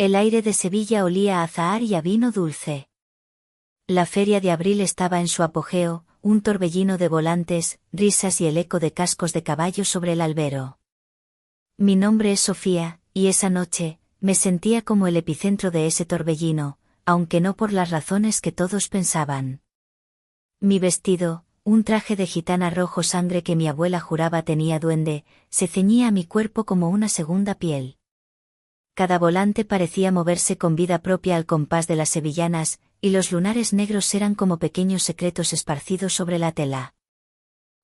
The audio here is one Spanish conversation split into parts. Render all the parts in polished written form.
El aire de Sevilla olía a azahar y a vino dulce. La feria de abril estaba en su apogeo, un torbellino de volantes, risas y el eco de cascos de caballo sobre el albero. Mi nombre es Sofía, y esa noche, me sentía como el epicentro de ese torbellino, aunque no por las razones que todos pensaban. Mi vestido, un traje de gitana rojo sangre que mi abuela juraba tenía duende, se ceñía a mi cuerpo como una segunda piel. Cada volante parecía moverse con vida propia al compás de las sevillanas, y los lunares negros eran como pequeños secretos esparcidos sobre la tela.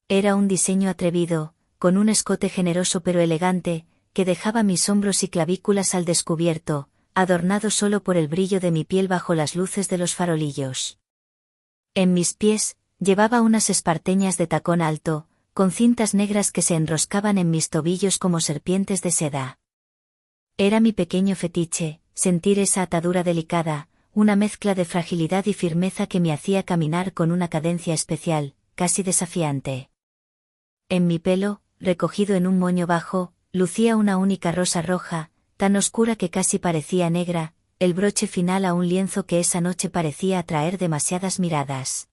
Era un diseño atrevido, con un escote generoso pero elegante, que dejaba mis hombros y clavículas al descubierto, adornado solo por el brillo de mi piel bajo las luces de los farolillos. En mis pies, llevaba unas esparteñas de tacón alto, con cintas negras que se enroscaban en mis tobillos como serpientes de seda. Era mi pequeño fetiche, sentir esa atadura delicada, una mezcla de fragilidad y firmeza que me hacía caminar con una cadencia especial, casi desafiante. En mi pelo, recogido en un moño bajo, lucía una única rosa roja, tan oscura que casi parecía negra, el broche final a un lienzo que esa noche parecía atraer demasiadas miradas.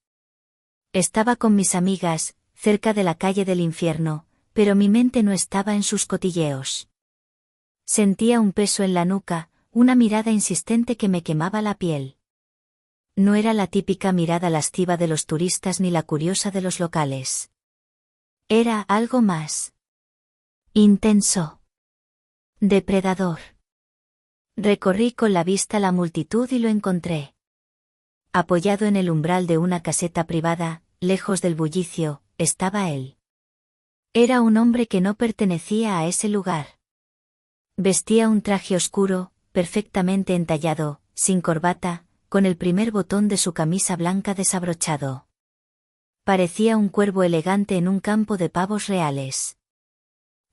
Estaba con mis amigas, cerca de la calle del infierno, pero mi mente no estaba en sus cotilleos. Sentía un peso en la nuca, una mirada insistente que me quemaba la piel. No era la típica mirada lasciva de los turistas ni la curiosa de los locales. Era algo más. Intenso. Depredador. Recorrí con la vista la multitud y lo encontré. Apoyado en el umbral de una caseta privada, lejos del bullicio, estaba él. Era un hombre que no pertenecía a ese lugar. Vestía un traje oscuro, perfectamente entallado, sin corbata, con el primer botón de su camisa blanca desabrochado. Parecía un cuervo elegante en un campo de pavos reales.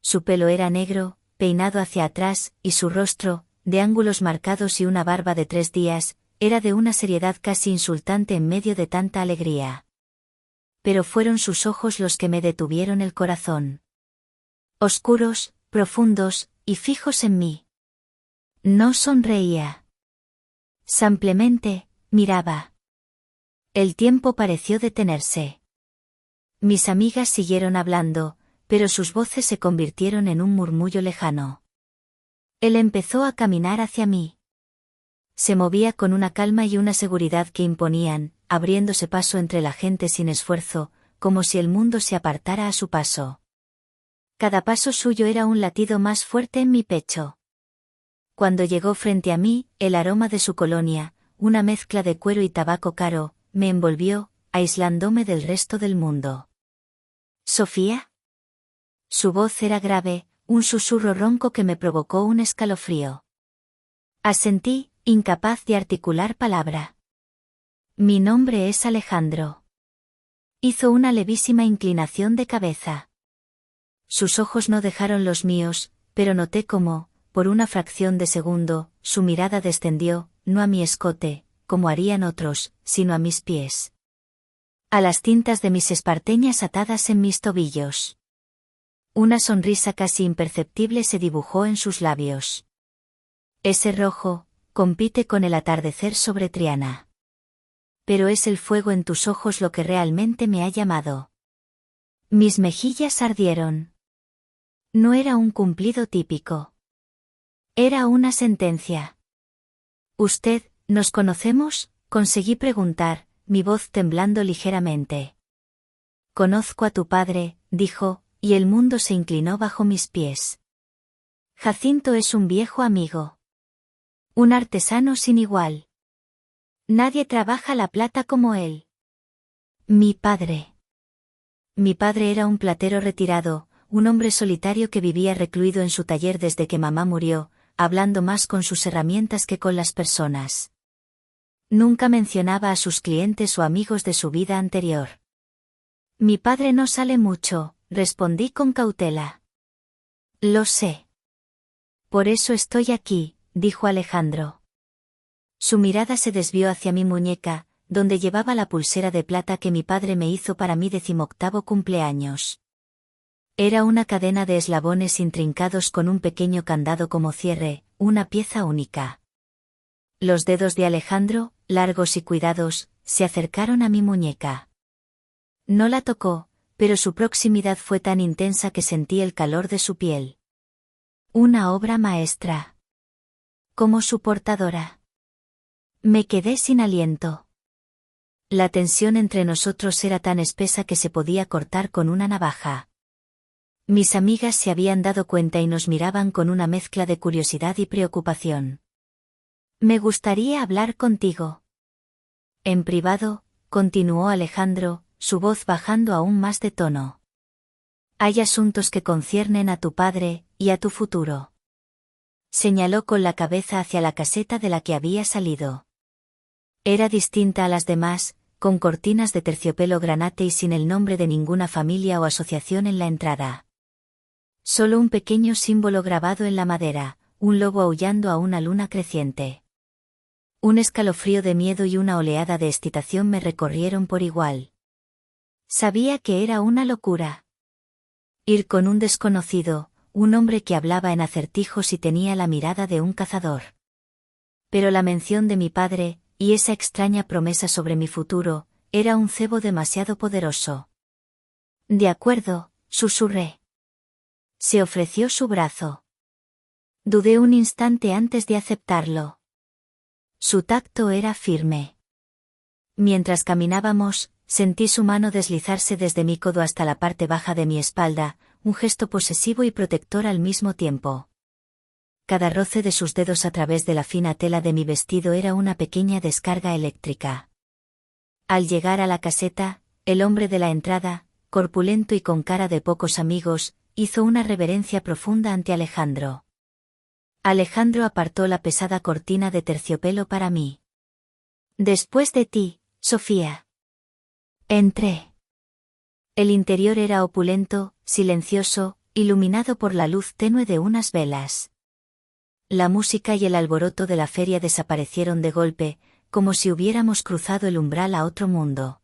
Su pelo era negro, peinado hacia atrás, y su rostro, de ángulos marcados y una barba de 3 días, era de una seriedad casi insultante en medio de tanta alegría. Pero fueron sus ojos los que me detuvieron el corazón. Oscuros, profundos, y fijos en mí. No sonreía. Simplemente, miraba. El tiempo pareció detenerse. Mis amigas siguieron hablando, pero sus voces se convirtieron en un murmullo lejano. Él empezó a caminar hacia mí. Se movía con una calma y una seguridad que imponían, abriéndose paso entre la gente sin esfuerzo, como si el mundo se apartara a su paso. Cada paso suyo era un latido más fuerte en mi pecho. Cuando llegó frente a mí, el aroma de su colonia, una mezcla de cuero y tabaco caro, me envolvió, aislándome del resto del mundo. ¿Sofía? Su voz era grave, un susurro ronco que me provocó un escalofrío. Asentí, incapaz de articular palabra. Mi nombre es Alejandro. Hizo una levísima inclinación de cabeza. Sus ojos no dejaron los míos, pero noté cómo, por una fracción de segundo, su mirada descendió, no a mi escote, como harían otros, sino a mis pies. A las cintas de mis esparteñas atadas en mis tobillos. Una sonrisa casi imperceptible se dibujó en sus labios. Ese rojo, compite con el atardecer sobre Triana. Pero es el fuego en tus ojos lo que realmente me ha llamado. Mis mejillas ardieron. No era un cumplido típico. Era una sentencia. ¿Usted, nos conocemos?, conseguí preguntar, mi voz temblando ligeramente. Conozco a tu padre, dijo, y el mundo se inclinó bajo mis pies. Jacinto es un viejo amigo. Un artesano sin igual. Nadie trabaja la plata como él. Mi padre. Mi padre era un platero retirado, un hombre solitario que vivía recluido en su taller desde que mamá murió, hablando más con sus herramientas que con las personas. Nunca mencionaba a sus clientes o amigos de su vida anterior. Mi padre no sale mucho, respondí con cautela. Lo sé. Por eso estoy aquí, dijo Alejandro. Su mirada se desvió hacia mi muñeca, donde llevaba la pulsera de plata que mi padre me hizo para mi 18º cumpleaños. Era una cadena de eslabones intrincados con un pequeño candado como cierre, una pieza única. Los dedos de Alejandro, largos y cuidados, se acercaron a mi muñeca. No la tocó, pero su proximidad fue tan intensa que sentí el calor de su piel. Una obra maestra. Como su portadora. Me quedé sin aliento. La tensión entre nosotros era tan espesa que se podía cortar con una navaja. Mis amigas se habían dado cuenta y nos miraban con una mezcla de curiosidad y preocupación. Me gustaría hablar contigo. En privado, continuó Alejandro, su voz bajando aún más de tono. Hay asuntos que conciernen a tu padre, y a tu futuro. Señaló con la cabeza hacia la caseta de la que había salido. Era distinta a las demás, con cortinas de terciopelo granate y sin el nombre de ninguna familia o asociación en la entrada. Solo un pequeño símbolo grabado en la madera, un lobo aullando a una luna creciente. Un escalofrío de miedo y una oleada de excitación me recorrieron por igual. Sabía que era una locura. Ir con un desconocido, un hombre que hablaba en acertijos y tenía la mirada de un cazador. Pero la mención de mi padre, y esa extraña promesa sobre mi futuro, era un cebo demasiado poderoso. De acuerdo, susurré. Se ofreció su brazo. Dudé un instante antes de aceptarlo. Su tacto era firme. Mientras caminábamos, sentí su mano deslizarse desde mi codo hasta la parte baja de mi espalda, un gesto posesivo y protector al mismo tiempo. Cada roce de sus dedos a través de la fina tela de mi vestido era una pequeña descarga eléctrica. Al llegar a la caseta, el hombre de la entrada, corpulento y con cara de pocos amigos, hizo una reverencia profunda ante Alejandro. Alejandro apartó la pesada cortina de terciopelo para mí. Después de ti, Sofía. Entré. El interior era opulento, silencioso, iluminado por la luz tenue de unas velas. La música y el alboroto de la feria desaparecieron de golpe, como si hubiéramos cruzado el umbral a otro mundo.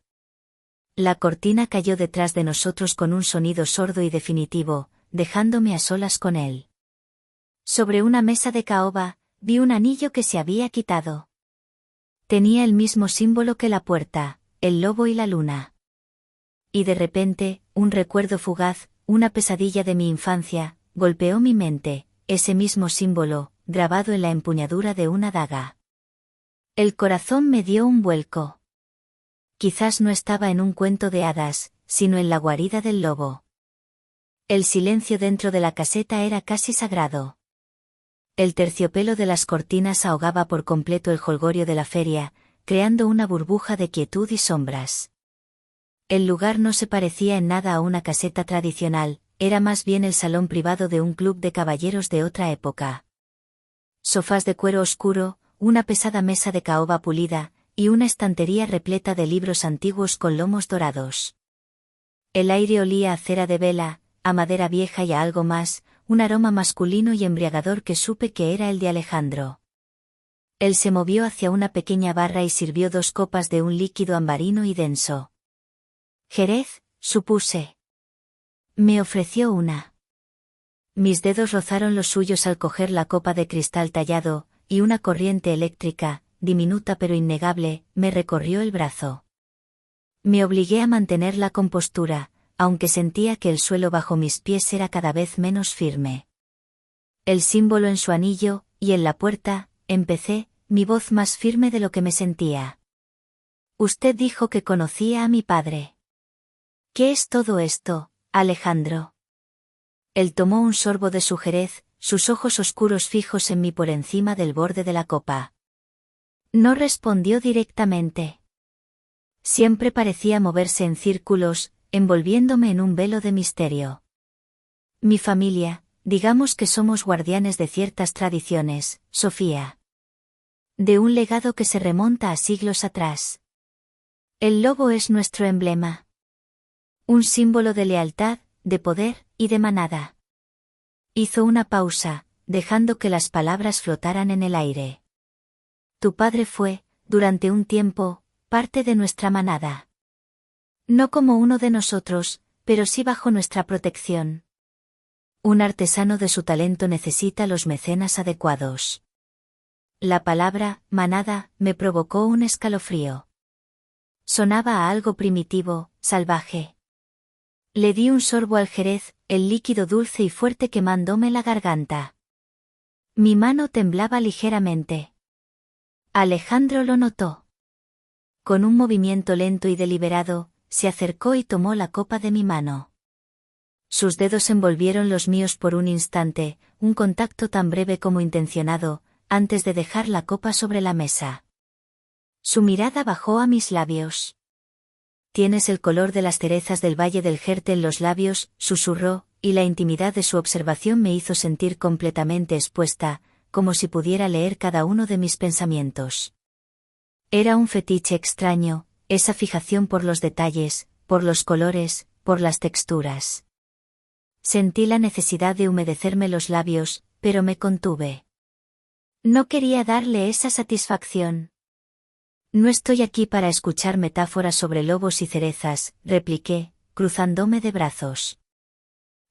La cortina cayó detrás de nosotros con un sonido sordo y definitivo, dejándome a solas con él. Sobre una mesa de caoba, vi un anillo que se había quitado. Tenía el mismo símbolo que la puerta, el lobo y la luna. Y de repente, un recuerdo fugaz, una pesadilla de mi infancia, golpeó mi mente, ese mismo símbolo, grabado en la empuñadura de una daga. El corazón me dio un vuelco. Quizás no estaba en un cuento de hadas, sino en la guarida del lobo. El silencio dentro de la caseta era casi sagrado. El terciopelo de las cortinas ahogaba por completo el jolgorio de la feria, creando una burbuja de quietud y sombras. El lugar no se parecía en nada a una caseta tradicional, era más bien el salón privado de un club de caballeros de otra época. Sofás de cuero oscuro, una pesada mesa de caoba pulida, y una estantería repleta de libros antiguos con lomos dorados. El aire olía a cera de vela, a madera vieja y a algo más, un aroma masculino y embriagador que supe que era el de Alejandro. Él se movió hacia una pequeña barra y sirvió 2 copas de un líquido ambarino y denso. Jerez, supuse. Me ofreció una. Mis dedos rozaron los suyos al coger la copa de cristal tallado, y una corriente eléctrica, diminuta pero innegable, me recorrió el brazo. Me obligué a mantener la compostura, aunque sentía que el suelo bajo mis pies era cada vez menos firme. El símbolo en su anillo, y en la puerta, empecé, mi voz más firme de lo que me sentía. Usted dijo que conocía a mi padre. ¿Qué es todo esto, Alejandro? Él tomó un sorbo de su jerez, sus ojos oscuros fijos en mí por encima del borde de la copa. No respondió directamente. Siempre parecía moverse en círculos, envolviéndome en un velo de misterio. Mi familia, digamos que somos guardianes de ciertas tradiciones, Sofía. De un legado que se remonta a siglos atrás. El lobo es nuestro emblema. Un símbolo de lealtad, de poder, y de manada. Hizo una pausa, dejando que las palabras flotaran en el aire. Tu padre fue, durante un tiempo, parte de nuestra manada. No como uno de nosotros, pero sí bajo nuestra protección. Un artesano de su talento necesita los mecenas adecuados. La palabra, manada, me provocó un escalofrío. Sonaba a algo primitivo, salvaje. Le di un sorbo al jerez, el líquido dulce y fuerte quemándome la garganta. Mi mano temblaba ligeramente. Alejandro lo notó. Con un movimiento lento y deliberado, se acercó y tomó la copa de mi mano. Sus dedos envolvieron los míos por un instante, un contacto tan breve como intencionado, antes de dejar la copa sobre la mesa. Su mirada bajó a mis labios. Tienes el color de las cerezas del Valle del Jerte en los labios, susurró, y la intimidad de su observación me hizo sentir completamente expuesta, como si pudiera leer cada uno de mis pensamientos. Era un fetiche extraño, esa fijación por los detalles, por los colores, por las texturas. Sentí la necesidad de humedecerme los labios, pero me contuve. No quería darle esa satisfacción. No estoy aquí para escuchar metáforas sobre lobos y cerezas, repliqué, cruzándome de brazos.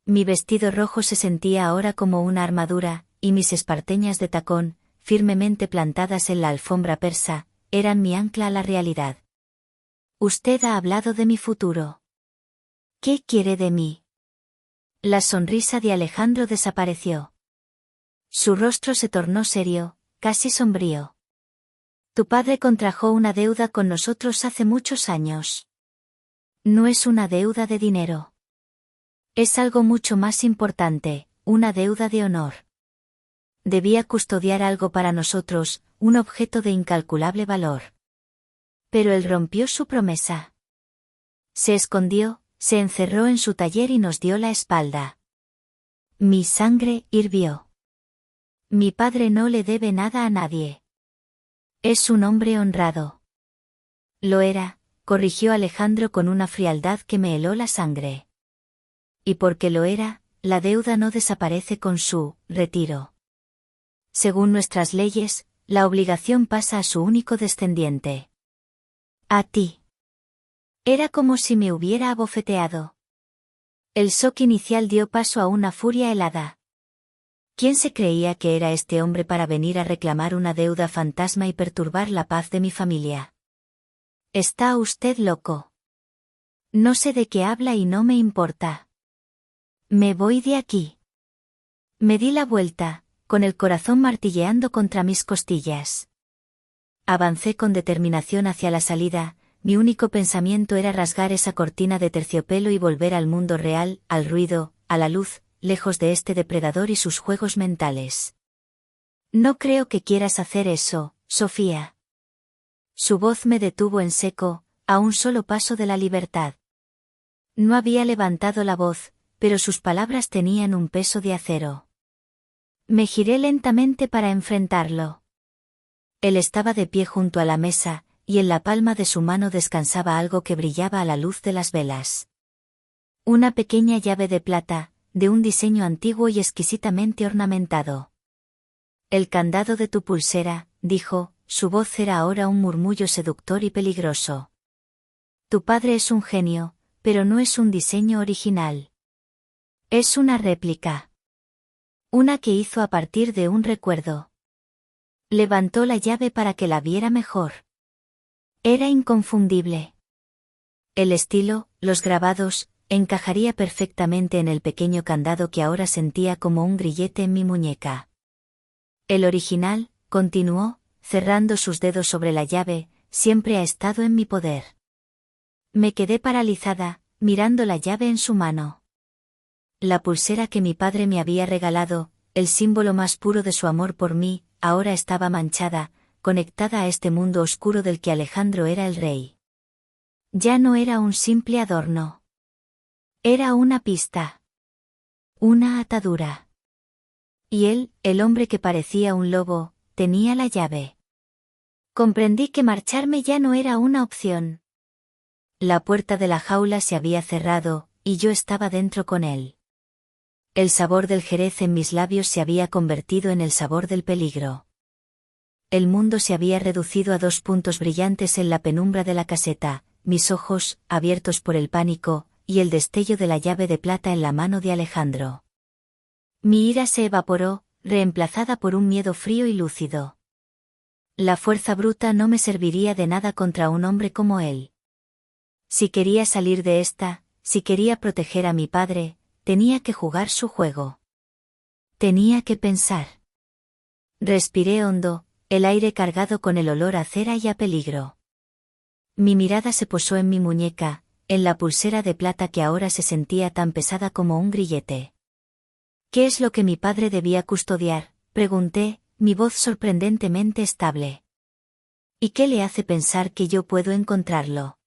Mi vestido rojo se sentía ahora como una armadura, y mis esparteñas de tacón, firmemente plantadas en la alfombra persa, eran mi ancla a la realidad. Usted ha hablado de mi futuro. ¿Qué quiere de mí? La sonrisa de Alejandro desapareció. Su rostro se tornó serio, casi sombrío. Tu padre contrajo una deuda con nosotros hace muchos años. No es una deuda de dinero. Es algo mucho más importante, una deuda de honor. Debía custodiar algo para nosotros, un objeto de incalculable valor. Pero él rompió su promesa. Se escondió, se encerró en su taller y nos dio la espalda. Mi sangre hirvió. Mi padre no le debe nada a nadie. Es un hombre honrado. Lo era, corrigió Alejandro con una frialdad que me heló la sangre. Y porque lo era, la deuda no desaparece con su retiro. Según nuestras leyes, la obligación pasa a su único descendiente. A ti. Era como si me hubiera abofeteado. El shock inicial dio paso a una furia helada. ¿Quién se creía que era este hombre para venir a reclamar una deuda fantasma y perturbar la paz de mi familia? Está usted loco. No sé de qué habla y no me importa. Me voy de aquí. Me di la vuelta, con el corazón martilleando contra mis costillas. Avancé con determinación hacia la salida, mi único pensamiento era rasgar esa cortina de terciopelo y volver al mundo real, al ruido, a la luz, lejos de este depredador y sus juegos mentales. No creo que quieras hacer eso, Sofía. Su voz me detuvo en seco, a un solo paso de la libertad. No había levantado la voz, pero sus palabras tenían un peso de acero. Me giré lentamente para enfrentarlo. Él estaba de pie junto a la mesa, y en la palma de su mano descansaba algo que brillaba a la luz de las velas. Una pequeña llave de plata, de un diseño antiguo y exquisitamente ornamentado. El candado de tu pulsera, dijo, su voz era ahora un murmullo seductor y peligroso. Tu padre es un genio, pero no es un diseño original. Es una réplica. Una que hizo a partir de un recuerdo. Levantó la llave para que la viera mejor. Era inconfundible. El estilo, los grabados, encajaría perfectamente en el pequeño candado que ahora sentía como un grillete en mi muñeca. El original, continuó, cerrando sus dedos sobre la llave, siempre ha estado en mi poder. Me quedé paralizada, mirando la llave en su mano. La pulsera que mi padre me había regalado, el símbolo más puro de su amor por mí, ahora estaba manchada, conectada a este mundo oscuro del que Alejandro era el rey. Ya no era un simple adorno. Era una pista. Una atadura. Y él, el hombre que parecía un lobo, tenía la llave. Comprendí que marcharme ya no era una opción. La puerta de la jaula se había cerrado, y yo estaba dentro con él. El sabor del jerez en mis labios se había convertido en el sabor del peligro. El mundo se había reducido a 2 puntos brillantes en la penumbra de la caseta, mis ojos, abiertos por el pánico, y el destello de la llave de plata en la mano de Alejandro. Mi ira se evaporó, reemplazada por un miedo frío y lúcido. La fuerza bruta no me serviría de nada contra un hombre como él. Si quería salir de esta, si quería proteger a mi padre, tenía que jugar su juego. Tenía que pensar. Respiré hondo, el aire cargado con el olor a cera y a peligro. Mi mirada se posó en mi muñeca, en la pulsera de plata que ahora se sentía tan pesada como un grillete. ¿Qué es lo que mi padre debía custodiar?, pregunté, mi voz sorprendentemente estable. ¿Y qué le hace pensar que yo puedo encontrarlo?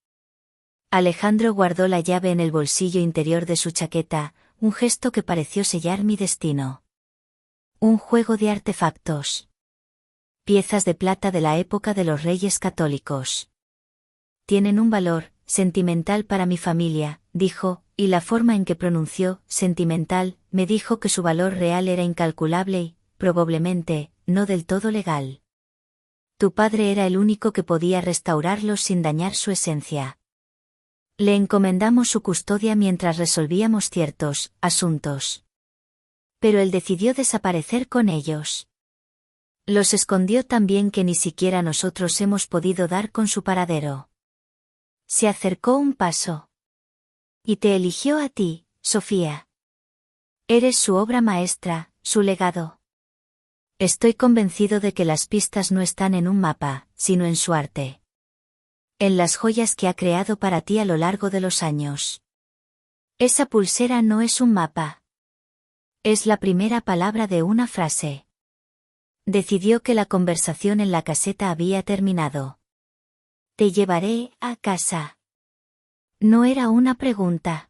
Alejandro guardó la llave en el bolsillo interior de su chaqueta, un gesto que pareció sellar mi destino. Un juego de artefactos. Piezas de plata de la época de los Reyes Católicos. Tienen un valor sentimental para mi familia, dijo, y la forma en que pronunció sentimental me dijo que su valor real era incalculable y, probablemente, no del todo legal. Tu padre era el único que podía restaurarlos sin dañar su esencia. Le encomendamos su custodia mientras resolvíamos ciertos asuntos. Pero él decidió desaparecer con ellos. Los escondió tan bien que ni siquiera nosotros hemos podido dar con su paradero. Se acercó un paso. Y te eligió a ti, Sofía. Eres su obra maestra, su legado. Estoy convencido de que las pistas no están en un mapa, sino en su arte. En las joyas que ha creado para ti a lo largo de los años. Esa pulsera no es un mapa. Es la primera palabra de una frase. Decidió que la conversación en la caseta había terminado. Te llevaré a casa. No era una pregunta.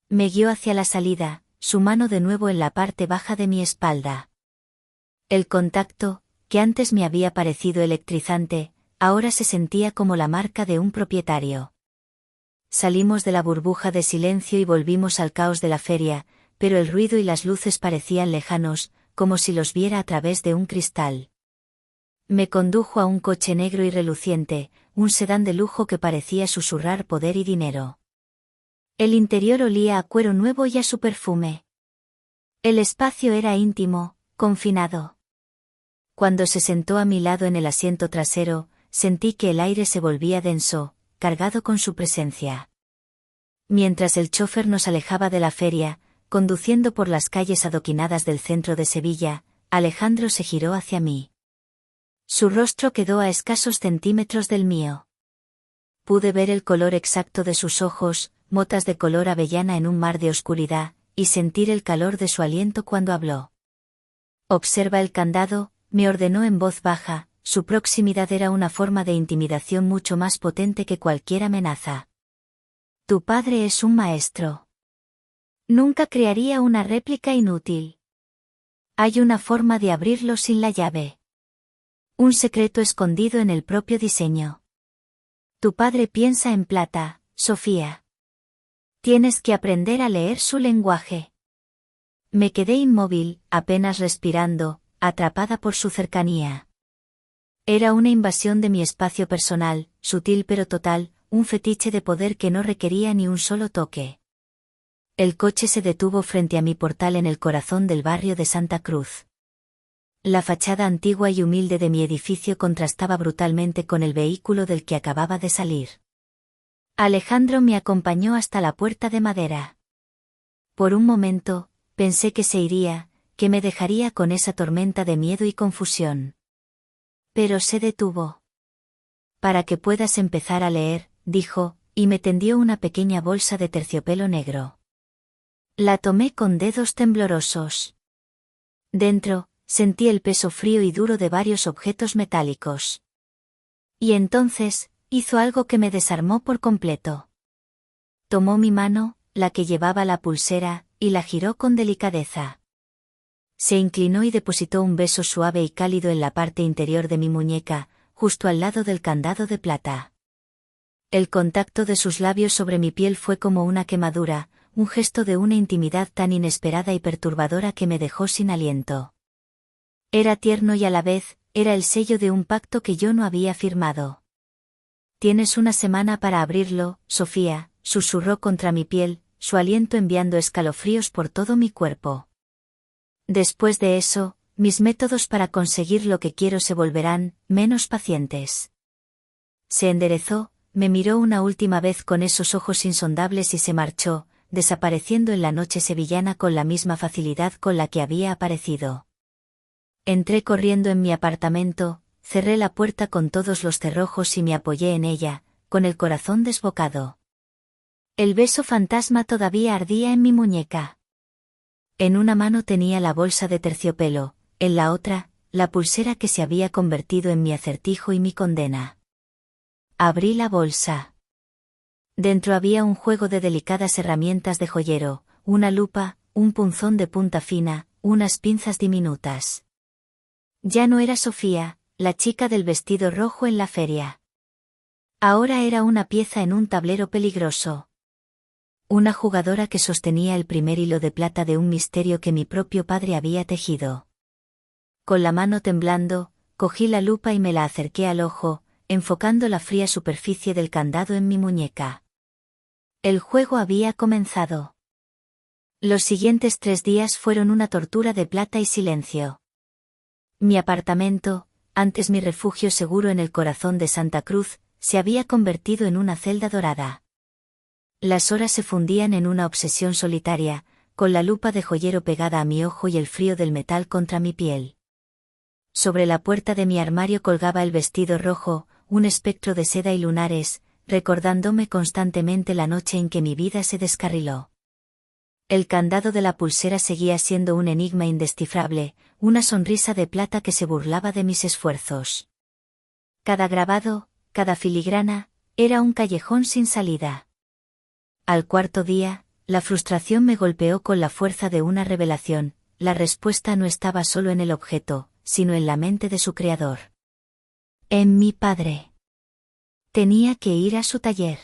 Me guió hacia la salida, su mano de nuevo en la parte baja de mi espalda. El contacto, que antes me había parecido electrizante, ahora se sentía como la marca de un propietario. Salimos de la burbuja de silencio y volvimos al caos de la feria, pero el ruido y las luces parecían lejanos, como si los viera a través de un cristal. Me condujo a un coche negro y reluciente, un sedán de lujo que parecía susurrar poder y dinero. El interior olía a cuero nuevo y a su perfume. El espacio era íntimo, confinado. Cuando se sentó a mi lado en el asiento trasero, sentí que el aire se volvía denso, cargado con su presencia. Mientras el chofer nos alejaba de la feria, conduciendo por las calles adoquinadas del centro de Sevilla, Alejandro se giró hacia mí. Su rostro quedó a escasos centímetros del mío. Pude ver el color exacto de sus ojos, motas de color avellana en un mar de oscuridad, y sentir el calor de su aliento cuando habló. Observa el candado, me ordenó en voz baja, su proximidad era una forma de intimidación mucho más potente que cualquier amenaza. Tu padre es un maestro. Nunca crearía una réplica inútil. Hay una forma de abrirlo sin la llave. Un secreto escondido en el propio diseño. Tu padre piensa en plata, Sofía. Tienes que aprender a leer su lenguaje. Me quedé inmóvil, apenas respirando, atrapada por su cercanía. Era una invasión de mi espacio personal, sutil pero total, un fetiche de poder que no requería ni un solo toque. El coche se detuvo frente a mi portal en el corazón del barrio de Santa Cruz. La fachada antigua y humilde de mi edificio contrastaba brutalmente con el vehículo del que acababa de salir. Alejandro me acompañó hasta la puerta de madera. Por un momento, pensé que se iría, que me dejaría con esa tormenta de miedo y confusión. Pero se detuvo. Para que puedas empezar a leer, dijo, y me tendió una pequeña bolsa de terciopelo negro. La tomé con dedos temblorosos. Dentro, sentí el peso frío y duro de varios objetos metálicos. Y entonces, hizo algo que me desarmó por completo. Tomó mi mano, la que llevaba la pulsera, y la giró con delicadeza. Se inclinó y depositó un beso suave y cálido en la parte interior de mi muñeca, justo al lado del candado de plata. El contacto de sus labios sobre mi piel fue como una quemadura, un gesto de una intimidad tan inesperada y perturbadora que me dejó sin aliento. Era tierno y a la vez, era el sello de un pacto que yo no había firmado. Tienes una semana para abrirlo, Sofía, susurró contra mi piel, su aliento enviando escalofríos por todo mi cuerpo. Después de eso, mis métodos para conseguir lo que quiero se volverán menos pacientes. Se enderezó, me miró una última vez con esos ojos insondables y se marchó, desapareciendo en la noche sevillana con la misma facilidad con la que había aparecido. Entré corriendo en mi apartamento, cerré la puerta con todos los cerrojos y me apoyé en ella, con el corazón desbocado. El beso fantasma todavía ardía en mi muñeca. En una mano tenía la bolsa de terciopelo, en la otra, la pulsera que se había convertido en mi acertijo y mi condena. Abrí la bolsa. Dentro había un juego de delicadas herramientas de joyero, una lupa, un punzón de punta fina, unas pinzas diminutas. Ya no era Sofía, la chica del vestido rojo en la feria. Ahora era una pieza en un tablero peligroso. Una jugadora que sostenía el primer hilo de plata de un misterio que mi propio padre había tejido. Con la mano temblando, cogí la lupa y me la acerqué al ojo, enfocando la fría superficie del candado en mi muñeca. El juego había comenzado. Los siguientes 3 días fueron una tortura de plata y silencio. Mi apartamento, antes mi refugio seguro en el corazón de Santa Cruz, se había convertido en una celda dorada. Las horas se fundían en una obsesión solitaria, con la lupa de joyero pegada a mi ojo y el frío del metal contra mi piel. Sobre la puerta de mi armario colgaba el vestido rojo, un espectro de seda y lunares, recordándome constantemente la noche en que mi vida se descarriló. El candado de la pulsera seguía siendo un enigma indescifrable, una sonrisa de plata que se burlaba de mis esfuerzos. Cada grabado, cada filigrana, era un callejón sin salida. Al 4.º día, la frustración me golpeó con la fuerza de una revelación: la respuesta no estaba solo en el objeto, sino en la mente de su creador. En mi padre. Tenía que ir a su taller.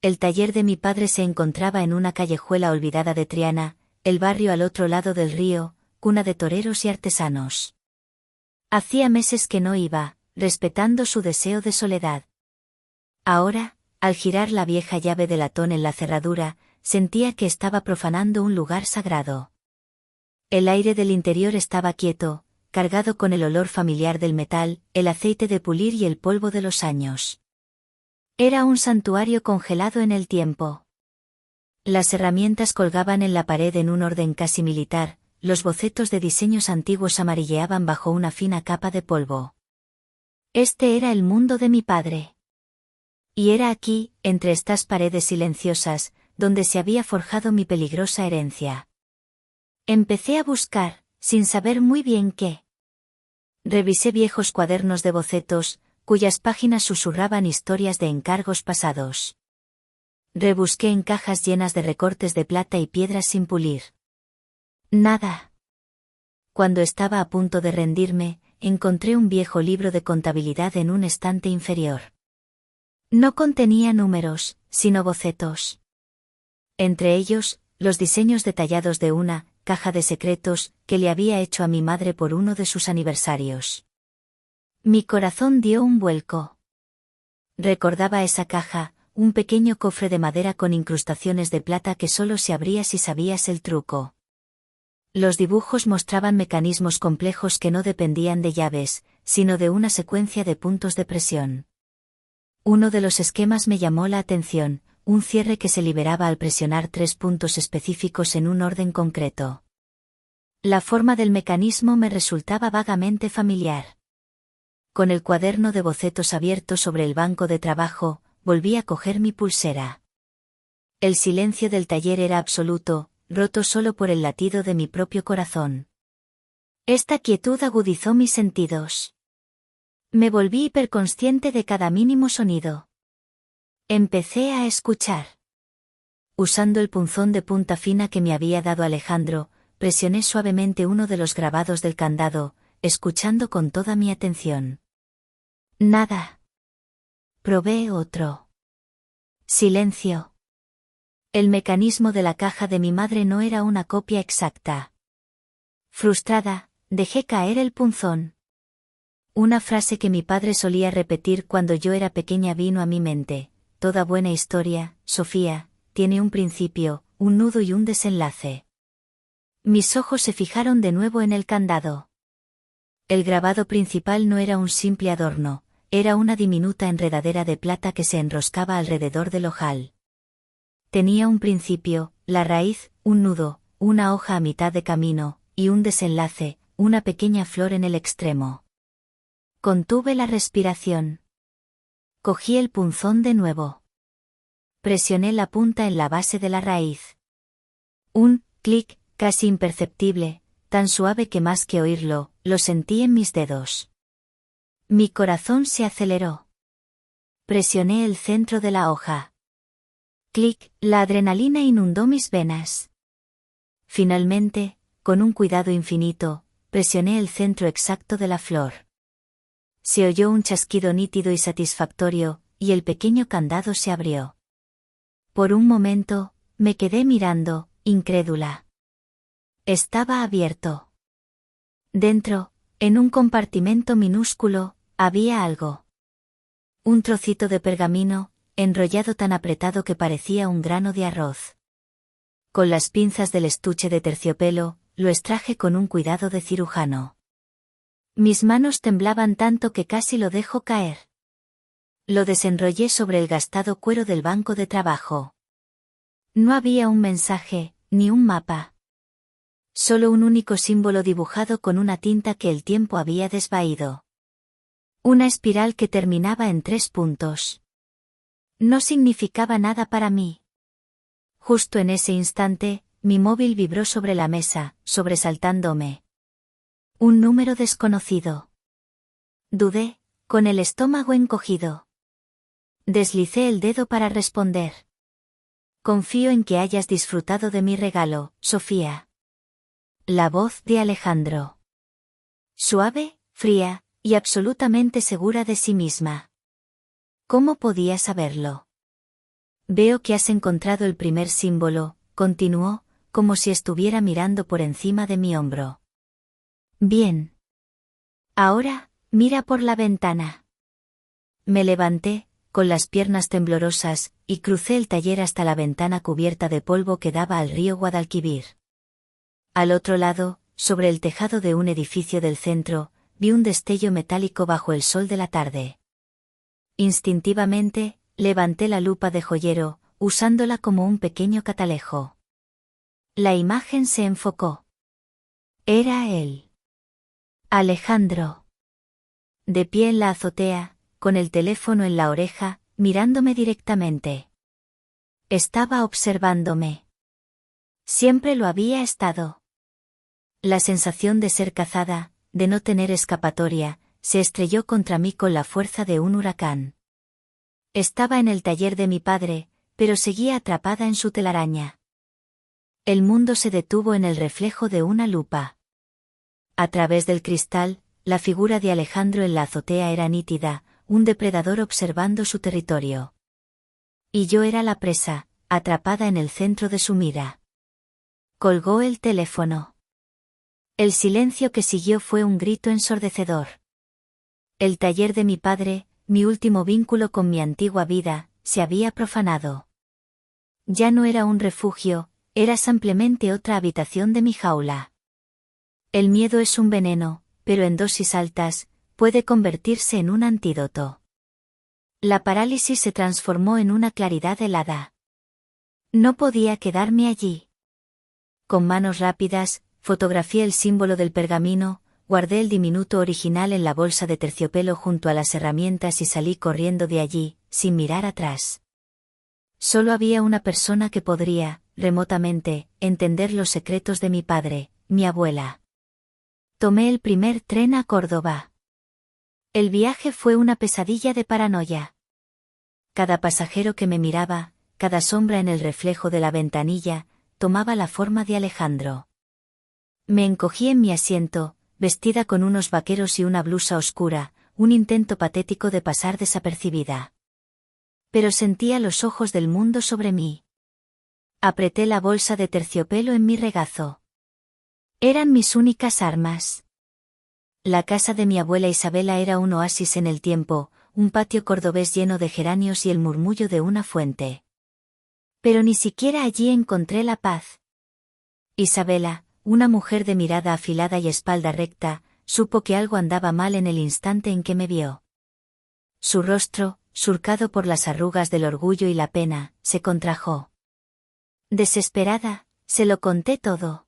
El taller de mi padre se encontraba en una callejuela olvidada de Triana, el barrio al otro lado del río, cuna de toreros y artesanos. Hacía meses que no iba, respetando su deseo de soledad. Ahora, al girar la vieja llave de latón en la cerradura, sentía que estaba profanando un lugar sagrado. El aire del interior estaba quieto, cargado con el olor familiar del metal, el aceite de pulir y el polvo de los años. Era un santuario congelado en el tiempo. Las herramientas colgaban en la pared en un orden casi militar, los bocetos de diseños antiguos amarilleaban bajo una fina capa de polvo. Este era el mundo de mi padre. Y era aquí, entre estas paredes silenciosas, donde se había forjado mi peligrosa herencia. Empecé a buscar, sin saber muy bien qué. Revisé viejos cuadernos de bocetos, cuyas páginas susurraban historias de encargos pasados. Rebusqué en cajas llenas de recortes de plata y piedras sin pulir. Nada. Cuando estaba a punto de rendirme, encontré un viejo libro de contabilidad en un estante inferior. No contenía números, sino bocetos. Entre ellos, los diseños detallados de una caja de secretos que le había hecho a mi madre por uno de sus aniversarios. Mi corazón dio un vuelco. Recordaba esa caja, un pequeño cofre de madera con incrustaciones de plata que solo se abría si sabías el truco. Los dibujos mostraban mecanismos complejos que no dependían de llaves, sino de una secuencia de puntos de presión. Uno de los esquemas me llamó la atención: un cierre que se liberaba al presionar 3 puntos específicos en un orden concreto. La forma del mecanismo me resultaba vagamente familiar. Con el cuaderno de bocetos abierto sobre el banco de trabajo, volví a coger mi pulsera. El silencio del taller era absoluto, roto solo por el latido de mi propio corazón. Esta quietud agudizó mis sentidos. Me volví hiperconsciente de cada mínimo sonido. Empecé a escuchar. Usando el punzón de punta fina que me había dado Alejandro, presioné suavemente uno de los grabados del candado, escuchando con toda mi atención. Nada. Probé otro. Silencio. El mecanismo de la caja de mi madre no era una copia exacta. Frustrada, dejé caer el punzón. Una frase que mi padre solía repetir cuando yo era pequeña vino a mi mente: toda buena historia, Sofía, tiene un principio, un nudo y un desenlace. Mis ojos se fijaron de nuevo en el candado. El grabado principal no era un simple adorno, era una diminuta enredadera de plata que se enroscaba alrededor del ojal. Tenía un principio, la raíz, un nudo, una hoja a mitad de camino, y un desenlace, una pequeña flor en el extremo. Contuve la respiración. Cogí el punzón de nuevo. Presioné la punta en la base de la raíz. Un clic, casi imperceptible, tan suave que más que oírlo, lo sentí en mis dedos. Mi corazón se aceleró. Presioné el centro de la hoja. Clic, la adrenalina inundó mis venas. Finalmente, con un cuidado infinito, presioné el centro exacto de la flor. Se oyó un chasquido nítido y satisfactorio, y el pequeño candado se abrió. Por un momento, me quedé mirando, incrédula. Estaba abierto. Dentro, en un compartimento minúsculo, había algo. Un trocito de pergamino, enrollado tan apretado que parecía un grano de arroz. Con las pinzas del estuche de terciopelo, lo extraje con un cuidado de cirujano. Mis manos temblaban tanto que casi lo dejo caer. Lo desenrollé sobre el gastado cuero del banco de trabajo. No había un mensaje, ni un mapa. Solo un único símbolo dibujado con una tinta que el tiempo había desvaído. Una espiral que terminaba en 3 puntos. No significaba nada para mí. Justo en ese instante, mi móvil vibró sobre la mesa, sobresaltándome. Un número desconocido. Dudé, con el estómago encogido. Deslicé el dedo para responder. Confío en que hayas disfrutado de mi regalo, Sofía. La voz de Alejandro. Suave, fría, y absolutamente segura de sí misma. ¿Cómo podía saberlo? Veo que has encontrado el primer símbolo, continuó, como si estuviera mirando por encima de mi hombro. Bien. Ahora, mira por la ventana. Me levanté, con las piernas temblorosas, y crucé el taller hasta la ventana cubierta de polvo que daba al río Guadalquivir. Al otro lado, sobre el tejado de un edificio del centro, vi un destello metálico bajo el sol de la tarde. Instintivamente, levanté la lupa de joyero, usándola como un pequeño catalejo. La imagen se enfocó. Era él. Alejandro. De pie en la azotea, con el teléfono en la oreja, mirándome directamente. Estaba observándome. Siempre lo había estado. La sensación de ser cazada, de no tener escapatoria, se estrelló contra mí con la fuerza de un huracán. Estaba en el taller de mi padre, pero seguía atrapada en su telaraña. El mundo se detuvo en el reflejo de una lupa. A través del cristal, la figura de Alejandro en la azotea era nítida, un depredador observando su territorio. Y yo era la presa, atrapada en el centro de su mira. Colgó el teléfono. El silencio que siguió fue un grito ensordecedor. El taller de mi padre, mi último vínculo con mi antigua vida, se había profanado. Ya no era un refugio, era simplemente otra habitación de mi jaula. El miedo es un veneno, pero en dosis altas, puede convertirse en un antídoto. La parálisis se transformó en una claridad helada. No podía quedarme allí. Con manos rápidas, fotografié el símbolo del pergamino, guardé el diminuto original en la bolsa de terciopelo junto a las herramientas y salí corriendo de allí, sin mirar atrás. Solo había una persona que podría, remotamente, entender los secretos de mi padre, mi abuela. Tomé el primer tren a Córdoba. El viaje fue una pesadilla de paranoia. Cada pasajero que me miraba, cada sombra en el reflejo de la ventanilla, tomaba la forma de Alejandro. Me encogí en mi asiento, vestida con unos vaqueros y una blusa oscura, un intento patético de pasar desapercibida. Pero sentía los ojos del mundo sobre mí. Apreté la bolsa de terciopelo en mi regazo. Eran mis únicas armas. La casa de mi abuela Isabela era un oasis en el tiempo, un patio cordobés lleno de geranios y el murmullo de una fuente. Pero ni siquiera allí encontré la paz. Isabela, una mujer de mirada afilada y espalda recta, supo que algo andaba mal en el instante en que me vio. Su rostro, surcado por las arrugas del orgullo y la pena, se contrajo. Desesperada, se lo conté todo.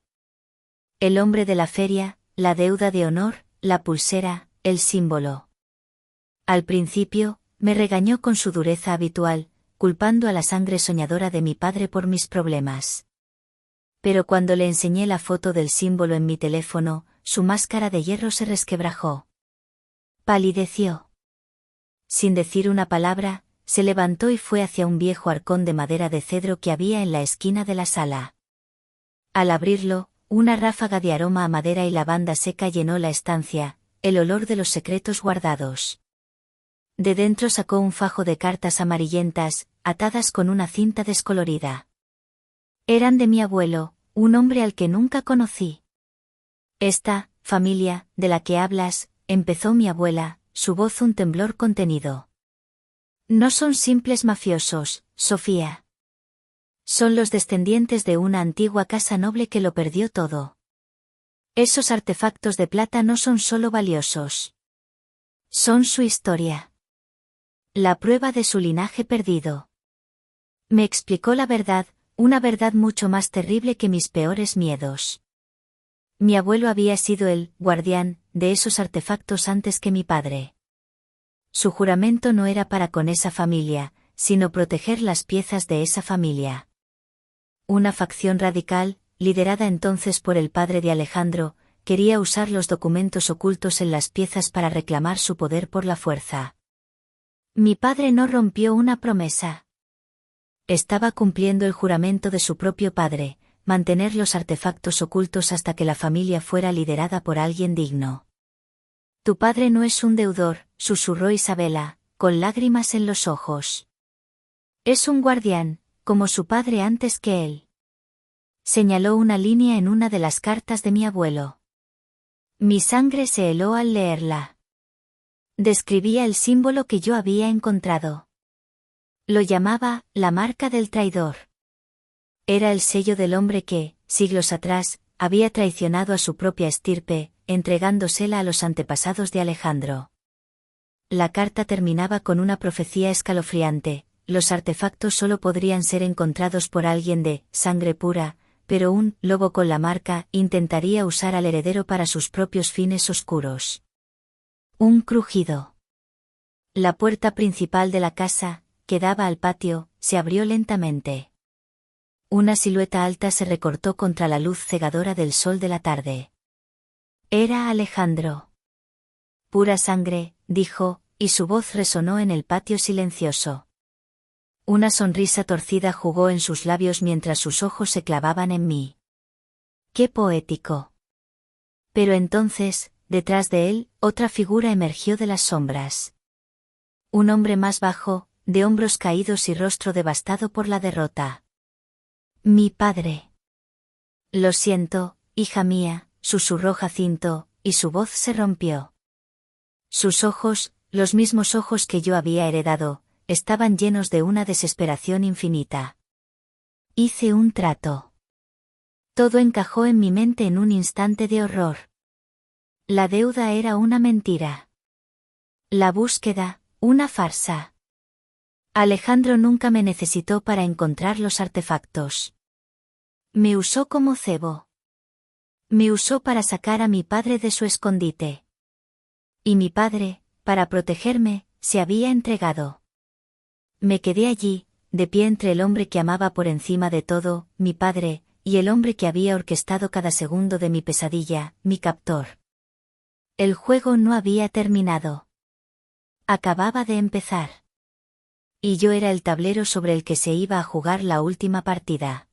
El hombre de la feria, la deuda de honor, la pulsera, el símbolo. Al principio, me regañó con su dureza habitual, culpando a la sangre soñadora de mi padre por mis problemas. Pero cuando le enseñé la foto del símbolo en mi teléfono, su máscara de hierro se resquebrajó. Palideció. Sin decir una palabra, se levantó y fue hacia un viejo arcón de madera de cedro que había en la esquina de la sala. Al abrirlo, una ráfaga de aroma a madera y lavanda seca llenó la estancia, el olor de los secretos guardados. De dentro sacó un fajo de cartas amarillentas, atadas con una cinta descolorida. Eran de mi abuelo, un hombre al que nunca conocí. Esta familia, de la que hablas, empezó mi abuela, su voz un temblor contenido. No son simples mafiosos, Sofía. Son los descendientes de una antigua casa noble que lo perdió todo. Esos artefactos de plata no son solo valiosos. Son su historia. La prueba de su linaje perdido. Me explicó la verdad, una verdad mucho más terrible que mis peores miedos. Mi abuelo había sido el guardián de esos artefactos antes que mi padre. Su juramento no era para con esa familia, sino proteger las piezas de esa familia. Una facción radical, liderada entonces por el padre de Alejandro, quería usar los documentos ocultos en las piezas para reclamar su poder por la fuerza. Mi padre no rompió una promesa. Estaba cumpliendo el juramento de su propio padre, mantener los artefactos ocultos hasta que la familia fuera liderada por alguien digno. Tu padre no es un deudor, susurró Isabela, con lágrimas en los ojos. Es un guardián, como su padre antes que él. Señaló una línea en una de las cartas de mi abuelo. Mi sangre se heló al leerla. Describía el símbolo que yo había encontrado. Lo llamaba, la marca del traidor. Era el sello del hombre que, siglos atrás, había traicionado a su propia estirpe, entregándosela a los antepasados de Alejandro. La carta terminaba con una profecía escalofriante: los artefactos solo podrían ser encontrados por alguien de sangre pura, pero un lobo con la marca intentaría usar al heredero para sus propios fines oscuros. Un crujido. La puerta principal de la casa, que daba al patio, se abrió lentamente. Una silueta alta se recortó contra la luz cegadora del sol de la tarde. Era Alejandro. Pura sangre, dijo, y su voz resonó en el patio silencioso. Una sonrisa torcida jugó en sus labios mientras sus ojos se clavaban en mí. ¡Qué poético! Pero entonces, detrás de él, otra figura emergió de las sombras. Un hombre más bajo, de hombros caídos y rostro devastado por la derrota. Mi padre. Lo siento, hija mía, susurró Jacinto, y su voz se rompió. Sus ojos, los mismos ojos que yo había heredado, estaban llenos de una desesperación infinita. Hice un trato. Todo encajó en mi mente en un instante de horror. La deuda era una mentira. La búsqueda, una farsa. Alejandro nunca me necesitó para encontrar los artefactos. Me usó como cebo. Me usó para sacar a mi padre de su escondite. Y mi padre, para protegerme, se había entregado. Me quedé allí, de pie entre el hombre que amaba por encima de todo, mi padre, y el hombre que había orquestado cada segundo de mi pesadilla, mi captor. El juego no había terminado. Acababa de empezar. Y yo era el tablero sobre el que se iba a jugar la última partida.